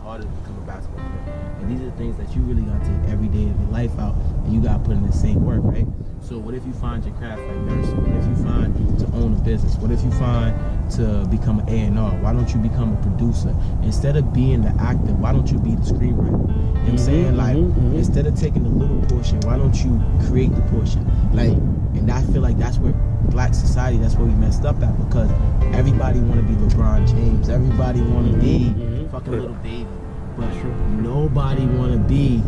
harder to become a basketball player. And these are the things that you really gotta take every day of your life out, and you gotta put in the same work, right? So what if you find your craft like nursing? What if you find to own a business? What if you find to become an A&R? Why don't you become a producer? Instead of being the actor, why don't you be the screenwriter? You know what I'm saying? Like, instead of taking the little portion, why don't you create the portion? Like, and I feel like that's where black society, that's where we messed up at, because everybody want to be LeBron James. Everybody want to be fucking little baby. But nobody want to be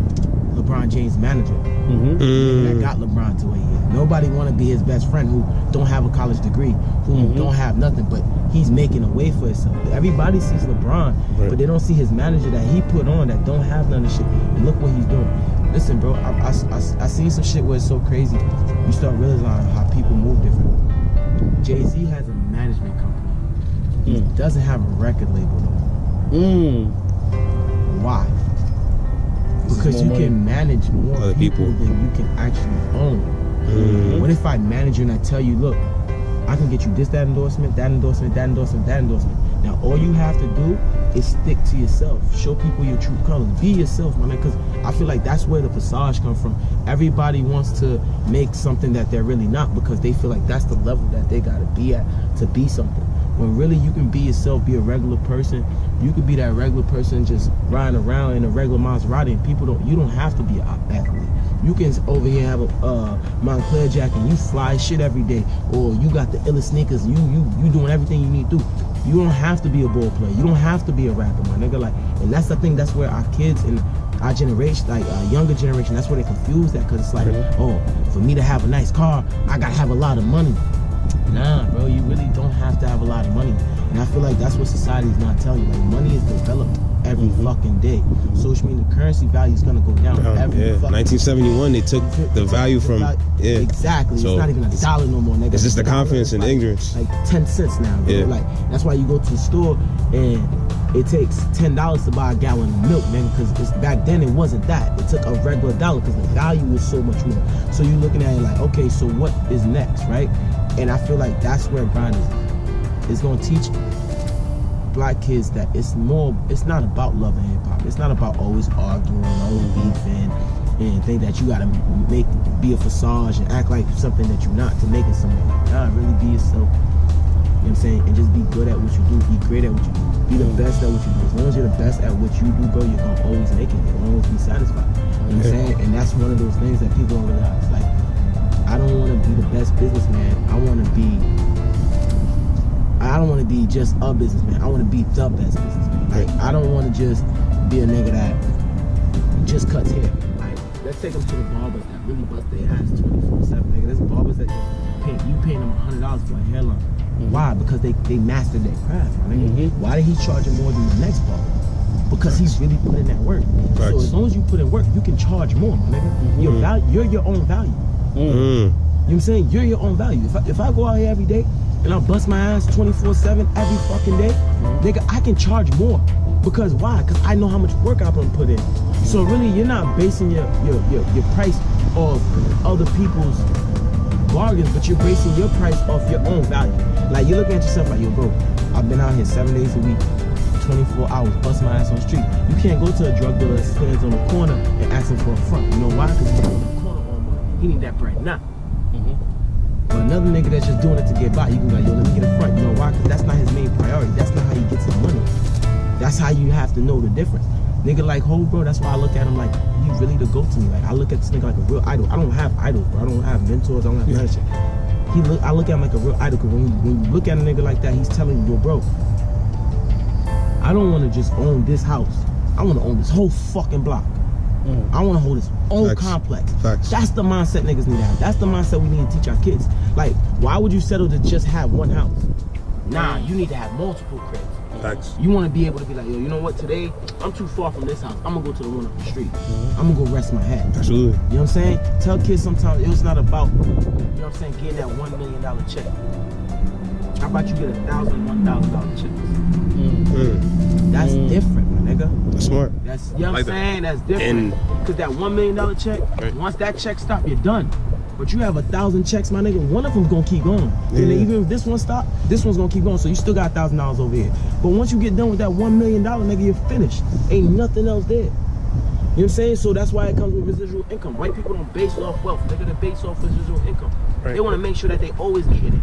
LeBron James' manager. That got LeBron to where he is. Nobody want to be his best friend who don't have a college degree, who don't have nothing, but he's making a way for himself. Everybody sees LeBron, but they don't see his manager that he put on that don't have none of shit. And look what he's doing. Listen, bro, I seen some shit where it's so crazy. You start realizing how people move different. Jay-Z has a management company. He doesn't have a record label though. Why? Because you can manage more other people than you can actually own. What if I manage you and I tell you, look, I can get you this, that endorsement, that endorsement, that endorsement, that endorsement. Now all you have to do is stick to yourself. Show people your true colors. Be yourself, my man, because I feel like that's where the facade comes from. Everybody wants to make something that they're really not, because they feel like that's the level that they gotta be at to be something. When really you can be yourself, be a regular person. You could be that regular person just riding around in a regular Maserati, and you don't have to be an athlete. You can over here have a Montclair jacket and you fly shit every day, or you got the illest sneakers, you doing everything you need to do. You don't have to be a ball player. You don't have to be a rapper, my nigga. Like, and that's the thing, that's where our kids and our generation, like our younger generation, that's where they confuse that, because it's like, oh, for me to have a nice car, I gotta have a lot of money. Nah, bro, you really don't have to have a lot of money. And I feel like that's what society's not telling you. Like, money is developed every fucking day. So which means the currency value is gonna go down every fucking 1971, they took the value from exactly. So it's not even $1 no more, nigga. It's just the confidence and ignorance. Like 10 cents now, bro. Like, that's why you go to the store and it takes $10 to buy a gallon of milk, nigga, because back then it wasn't that. It took a regular dollar because the value was so much more. So you're looking at it like, okay, so what is next, right? And I feel like that's where grind is. It's gonna teach black kids that it's not about love and hip hop. It's not about always arguing, always beefing, and think that you gotta be a facade and act like something that you're not to make it something. Like, nah, really be yourself. You know what I'm saying? And just be good at what you do. Be great at what you do. Be the best at what you do. As long as you're the best at what you do, bro, you're gonna always make it. You're gonna always be satisfied. You know what I'm saying? And that's one of those things that people don't realize. Like, I don't want to be the best businessman. I don't want to be just a businessman. I want to be the best businessman. Like, I don't want to just be a nigga that just cuts hair. Like, let's take them to the barbers that really bust their ass 24/7. Nigga, there's barbers that you paying them $100 for a hairline. Why? Because they mastered their craft. I mean, why did he charge him more than the next barber? Because he's really put in that work. So as long as you put in work, you can charge more, my nigga. You're your own value. You know what I'm saying? You're your own value. If I go out here every day and I bust my ass 24/7 every fucking day, nigga, I can charge more. Because why? Because I know how much work I'm gonna put in. So really, you're not basing your price off other people's bargains, but you're basing your price off your own value. Like, you're looking at yourself like, yo, bro, I've been out here 7 days a week, 24 hours, bust my ass on the street. You can't go to a drug dealer that stands on the corner and ask him for a front. You know why? Because he's on the corner all money. He need that bread now. But another nigga that's just doing it to get by, you can be like, yo, let me get a front. You know why? Because that's not his main priority. That's not how he gets his money. That's how you have to know the difference. Nigga like Ho, bro, that's why I look at him like, he really the GOAT to me. Like, I look at this nigga like a real idol. I don't have idols, bro. I don't have mentors. I don't have none of shit. I look at him like a real idol, because when you look at a nigga like that, he's telling you, yo, bro, I don't want to just own this house. I want to own this whole fucking block. I want to hold this whole complex. That's the mindset niggas need to have. That's the mindset we need to teach our kids. Like, why would you settle to just have one house? Nah, you need to have multiple cribs. You want to be able to be like, yo, you know what, today, I'm too far from this house. I'm going to go to the one up the street. I'm going to go rest my head. Absolutely. You know what I'm saying? Tell kids sometimes it's not about, you know what I'm saying, getting that $1 million check. How about you get $1,000 checks? That's different, my nigga. That's smart. That's, you know what I'm saying? That's different. Because that $1 million check, once that check stops, you're done. But you have 1,000 checks, my nigga. One of them's gonna keep going. Yeah. And even if this one stop, this one's gonna keep going. So you still got $1,000 over here. But once you get done with that $1 million, nigga, you're finished. Ain't nothing else there. You know what I'm saying? So that's why it comes with residual income. White people don't base off wealth. Nigga, they base off residual income. Right. They want to make sure that they always getting it.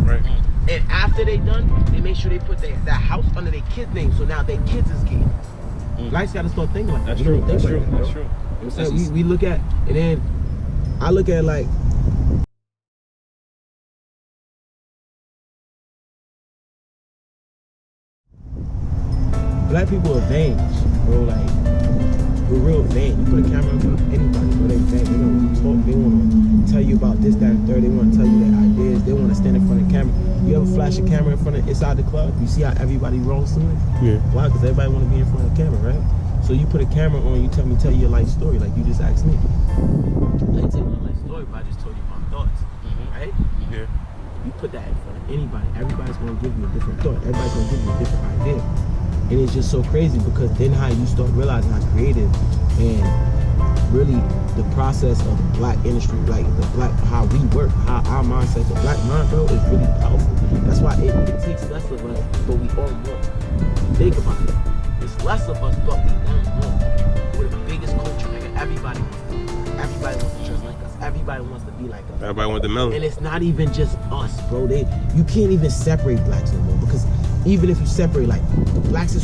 Right. And after they done, they make sure they put that house under their kids' name, so now their kids is getting it. Blacks gotta start thinking like that. That's true. That's true. That's true. You know what I'm saying? We look at, and then I look at like, black people are vain, bro. Like, we're real vain. You put a camera in front of anybody, bro, they vain. They don't want to talk. They want to tell you about this, that, and third. They want to tell you their ideas. They want to stand in front of the camera. You ever flash a camera in front of inside the club? You see how everybody rolls to it? Yeah. Why? Because everybody want to be in front of the camera, right? So you put a camera on, you tell you your life story, like you just asked me. I didn't tell you my life story, but I just told you my thoughts, right? Yeah. You put that in front of anybody, everybody's gonna give you a different thought. Everybody's gonna give you a different idea. And it's just so crazy because then how you start realizing how creative and really the process of the black industry, like the black, how we work, how our mindset, the black mind, bro, is really powerful. That's why it takes less of us, but we all want. Think about it. It's less of us, but we all want. We're the biggest culture, nigga. Everybody wants to dress like us. Everybody wants to be like us. Everybody want the melon. And it's not even just us, bro. You can't even separate blacks no more, because even if you separate, like, blacks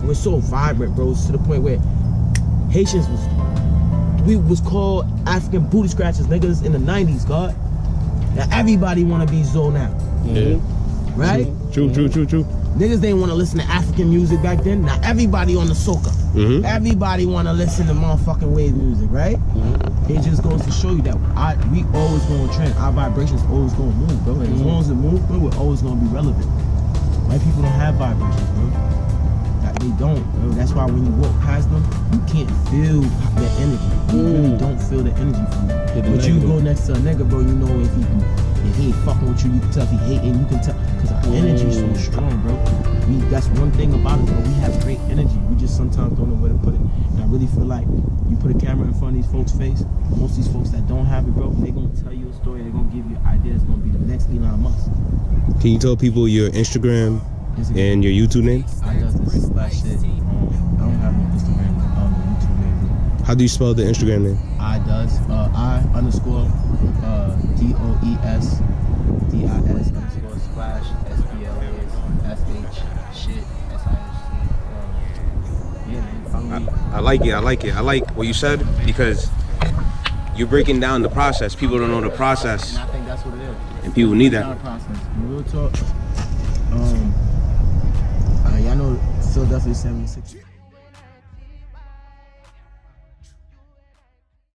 we're so vibrant, bro, to the point where Haitians was called African booty scratchers, niggas, in the 90s, God. Now everybody wanna be Zoe now. Yeah. Right? True. Niggas didn't want to listen to African music back then. Now everybody on the soca. Everybody want to listen to motherfucking wave music, right? It just goes to show you that we always going to trend. Our vibrations always going to move, bro. And as long as it moves, bro, we're always going to be relevant. White people don't have vibrations, bro. Like, they don't, bro. That's why when you walk past them, you can't feel their energy. You really don't feel the energy from them. But you go next to a nigga, bro, you know if he ain't fucking with you, you can tell if he hating, you can tell. Because our energy is so strong, bro. That's one thing about it, bro. We have great energy. We just sometimes don't know where to put it. And I really feel like you put a camera in front of these folks' face, most of these folks that don't have it, bro, they're going to tell you a story. They're going to give you ideas. It's going to be the next Elon Musk. Can you tell people your Instagram and your YouTube name? I does this slash shit. I don't have no Instagram, YouTube name. How do you spell the Instagram name? I does, I_DOES, DIS _ splash, SPLASH, shit, SIST. Yeah, man, follow me. I like it. I like what you said, because you're breaking down the process. People don't know the process, And I think that's what it is. and people need It's not a that. process. In real talk, y'all know Philadelphia 76.